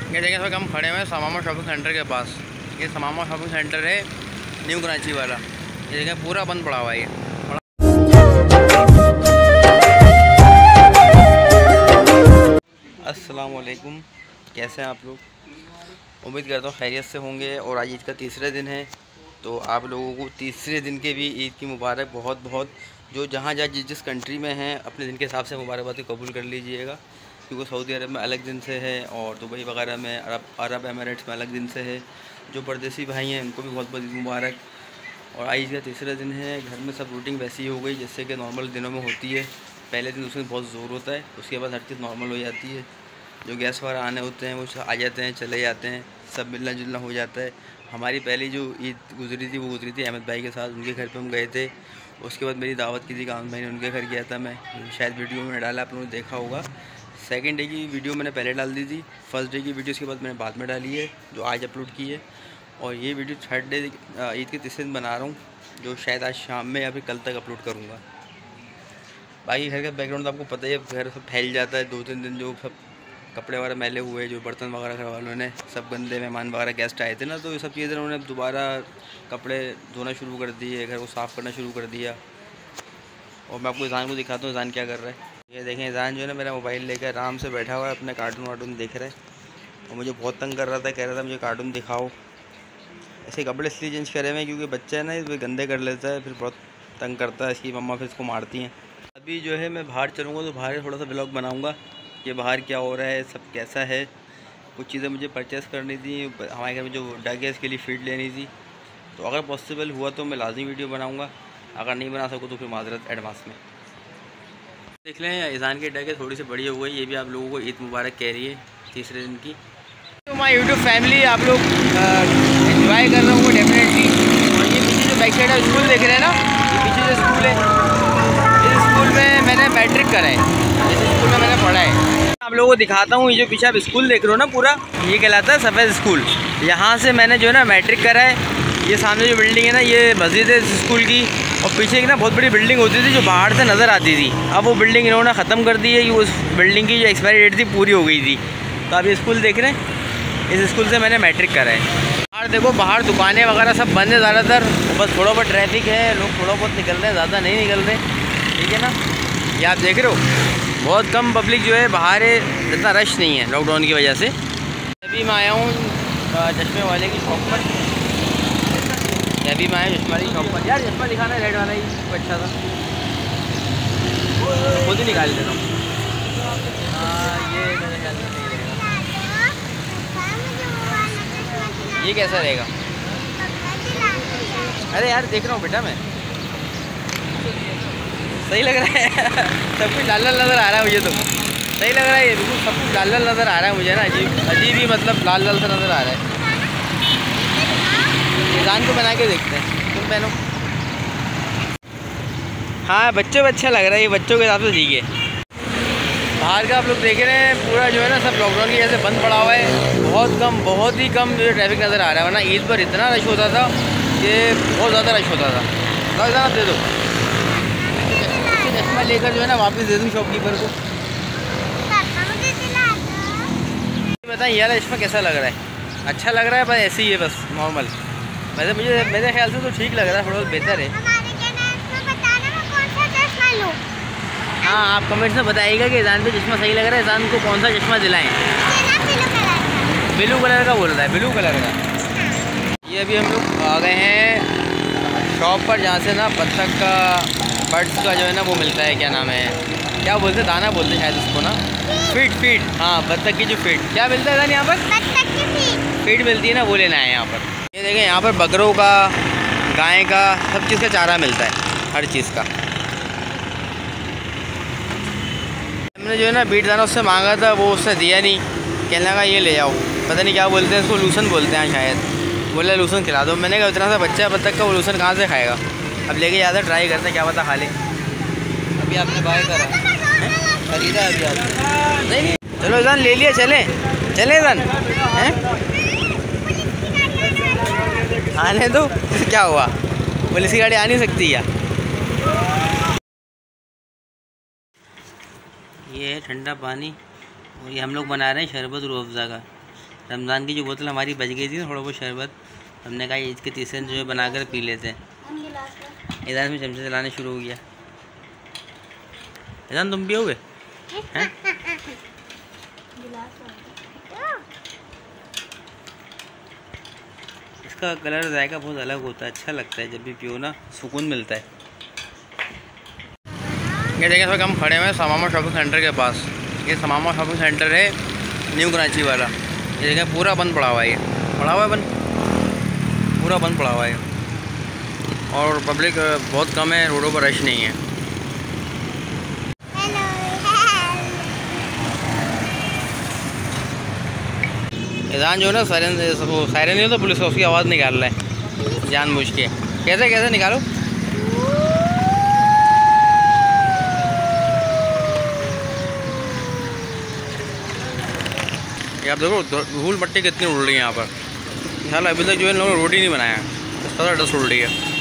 ये देखें इस वक्त हम खड़े हुए हैं समामा शॉपिंग सेंटर के पास। ये समामा शॉपिंग सेंटर है न्यू कराची वाला। ये देखें पूरा बंद पड़ा हुआ है ये। अस्सलाम वालेकुम, कैसे हैं आप लोग? उम्मीद करता हूँ खैरियत से होंगे। और आज ईद का तीसरा दिन है, तो आप लोगों को तीसरे दिन के भी ईद की मुबारक बहुत बहुत। जो जहाँ जिस कंट्री में हैं अपने दिन के हिसाब से मुबारकबाद कबूल कर लीजिएगा, क्योंकि सऊदी अरब में अलग दिन से है और दुबई वगैरह में अरब एमिरेट्स में अलग दिन से है। जो परदेसी भाई हैं उनको भी बहुत बहुत मुबारक। और आज का तीसरा दिन है, घर में सब रूटीन वैसी ही हो गई जैसे कि नॉर्मल दिनों में होती है। पहले दिन उसमें बहुत ज़ोर होता है, उसके बाद हर चीज़ नॉर्मल हो जाती है। जो गेस्ट वगैरह आने होते हैं वो आ जाते हैं, चले जाते हैं, सब मिलना जुलना हो जाता है। हमारी पहली जो ईद गुजरी थी वो गुजरी थी अहमद भाई के साथ, उनके घर पे हम गए थे। उसके बाद मेरी दावत की थी कान भाई ने, उनके घर गया था मैं, शायद वीडियो में डाला, आप लोगों ने देखा होगा। सेकंड डे की वीडियो मैंने पहले डाल दी थी, फर्स्ट डे की वीडियो उसके बाद मैंने बाद में डाली है, जो आज अपलोड की है। और ये वीडियो थर्ड डे ईद के तीसरे दिन बना रहा हूँ, जो शायद आज शाम में या फिर कल तक अपलोड करूँगा। बाकी घर का बैकग्राउंड तो आपको पता ही है, घर सब फैल जाता है 2-3 दिन। जो सब कपड़े वगैरह मैले हुए, जो बर्तन वगैरह घर वालों ने सब गंदे, मेहमान वगैरह गेस्ट आए थे ना, तो ये सब चीज़ें उन्होंने दोबारा कपड़े धोना शुरू कर दिए, घर को साफ़ करना शुरू कर दिया। और मैं आपको ईज़ान को दिखाता हूँ ईज़ान क्या कर रहा है। ये देखें, ईज़ान जो है ना मेरा मोबाइल लेकर आराम से बैठा हुआ है, अपने कार्टून वार्टून देख रहा है। और मुझे बहुत तंग कर रहा था, कह रहा था मुझे कार्टून दिखाओ। ऐसे कपड़े इसलिए चेंज करे हुए क्योंकि बच्चा है ना, इस गंदे कर लेता है, फिर बहुत तंग करता है, इसकी मम्मा फिर इसको मारती हैं। अभी जो है मैं बाहर चलूँगा तो बाहर थोड़ा सा ब्लॉग बनाऊँगा कि बाहर क्या हो रहा है, सब कैसा है। कुछ चीज़ें मुझे परचेज़ करनी थी, हमारे घर में जो डग है इसके लिए फीड लेनी थी। तो अगर पॉसिबल हुआ तो मैं लाजमी वीडियो बनाऊँगा, अगर नहीं बना सकूँ तो फिर माजरत एडवांस में। देख लें, ईज़ान की डग थोड़ी सी बड़ी हो गई, ये भी आप लोगों को ईद मुबारक कह रही है तीसरे दिन की। तो माय यूट्यूब फैमिली, आप लोग एंजॉय कर रहे होंगे डेफिनेटली। और ये पीछे जो बैक साइड है स्कूल देख रहे हैं ना, ये पीछे जो स्कूल है, इस स्कूल में मैंने मैट्रिक करा है, इस स्कूल में मैंने पढ़ा है। आप लोगों को दिखाता हूँ, ये जो पीछे आप स्कूल देख रहे हो ना पूरा, ये कहलाता है सफ़ेद स्कूल। यहाँ से मैंने जो है ना मैट्रिक करा है। ये सामने जो बिल्डिंग है ना, ये मस्जिद है इस स्कूल की। और पीछे एक ना बहुत बड़ी बिल्डिंग होती थी जो बाहर से नज़र आती थी, अब वो बिल्डिंग इन्होंने ख़त्म कर दी है। कि उस बिल्डिंग की जो एक्सपायरी डेट थी पूरी हो गई थी। तो आप ये स्कूल देख रहे हैं, इस स्कूल से मैंने मैट्रिक करा है। बाहर देखो, बाहर दुकानें वगैरह सब बंद है ज़्यादातर, बस थोड़ा बहुत ट्रैफिक है, लोग थोड़ा बहुत निकल रहे हैं, ज़्यादा नहीं निकल रहे, ठीक है ना। ये आप देख रहे हो, बहुत कम पब्लिक जो है बाहर है, इतना रश नहीं है लॉकडाउन की वजह से। अभी मैं आया हूँ चश्मे वाले की शॉप पर, अभी मैं आया चश्मे वाली शॉप पर। यार चश्मा दिखाना है, रेड वाला ही अच्छा था, खुद ही निकाल देता हूँ। ये मेरे ख्याल में नहीं रहेगा, ये कैसा रहेगा? अरे यार देख रहा हूँ बेटा मैं, सही लग रहा है सब कुछ लाल लाल नज़र आ रहा है मुझे, तो सही लग रहा है ये, बिल्कुल सब कुछ लाल लाल नज़र आ रहा है मुझे ना, अजीब ही, मतलब लाल लाल सा नज़र आ रहा है। ईज़ान को बना के देखते हैं, तुम पहनो। हाँ बच्चों को अच्छा लग रहा है, ये बच्चों के हिसाब से ठीक है। बाहर का आप लोग देख रहे हैं पूरा जो है ना, सब लॉकडाउन की वजह से बंद पड़ा हुआ है। बहुत ही कम जो ट्रैफिक नज़र आ रहा है, वरना ईद पर इतना रश होता था कि बहुत ज़्यादा रश होता था। आप दे दो चश्मा लेकर जो है ना वापस दे दूँ शॉपकीपर को। बताएं यार चश्मा कैसा लग रहा है? अच्छा लग रहा है, बस ऐसे ही है, बस नॉर्मल। वैसे मुझे मेरे ख्याल से तो ठीक लग रहा है, थोड़ा बेहतर है। हाँ आप कमेंट्स में बताइएगा कि ईज़ान पे चश्मा सही लग रहा है, ईज़ान को कौन सा चश्मा दिलाएं। ब्लू कलर का बोल रहा है, ब्लू कलर का। ये अभी हम लोग आ गए हैं शॉप पर, जहाँ से ना बत्तख का, बर्ड्स का जो है ना वो मिलता है, क्या नाम है, क्या बोलते हैं, दाना बोलते हैं शायद उसको ना, फीड। हाँ बत्तख की जो फीड, क्या मिलता है यहाँ पर? बत्तख की फीड मिलती है ना, वो लेना है यहाँ पर। ये देखें, यहाँ पर बकरों का, गाय का, सब चीज़ का चारा मिलता है, हर चीज़ का। हमने जो है ना बीट दाना उससे मांगा था, वो उसने दिया नहीं, कहने लगा ये ले जाओ, पता नहीं क्या बोलते हैं इसको, लूसन बोलते हैं शायद, बोले लूसन खिला दो। मैंने कहा इतना सा बच्चा बत्तख का वो लूसन कहाँ से खाएगा, अब लेके जाते ट्राई करते क्या पता खा ले। अभी आपने बाय करा, खरीदा अभी आपने? नहीं, चलो ईज़ान ले लिया, चले ईज़ान हैं, आने दो क्या हुआ, पुलिस की गाड़ी आ नहीं सकती क्या? ये है ठंडा पानी, और ये हम लोग बना रहे हैं शरबत रूह अफ़ज़ा का। रमज़ान की जो बोतल हमारी बच गई थी थोड़ा बहुत शरबत, हमने कहा ईद के तीसरे दिन जो है बनाकर पी लेते हैं। इधर में चमचे चलाने शुरू हो गया। इधर तुम पियोगे हैं? इसका कलर जायका बहुत अलग होता है, अच्छा लगता है जब भी पियो ना, सुकून मिलता है। ये देखें, इस वक्त हम खड़े हुए हैं समामा शॉपिंग सेंटर के पास। ये समामा शॉपिंग सेंटर है न्यू कराची वाला। ये देखें पूरा बंद पड़ा हुआ है, ये पड़ा हुआ है बंद, पूरा बंद पड़ा हुआ है और पब्लिक बहुत कम है, रोडों पर रश नहीं है। ईजान जो है ना सायरन नहीं होता पुलिस का, उसकी आवाज़ निकाल रहा है जानबूझ के। कैसे कैसे निकालो? ये आप देखो धूल मट्टी कितनी उड़ रही है यहाँ पर। ख्याल अभी तक जो है इन लोगों ने रोड ही नहीं बनाया, इस तरह डस्ट उड़ रही है।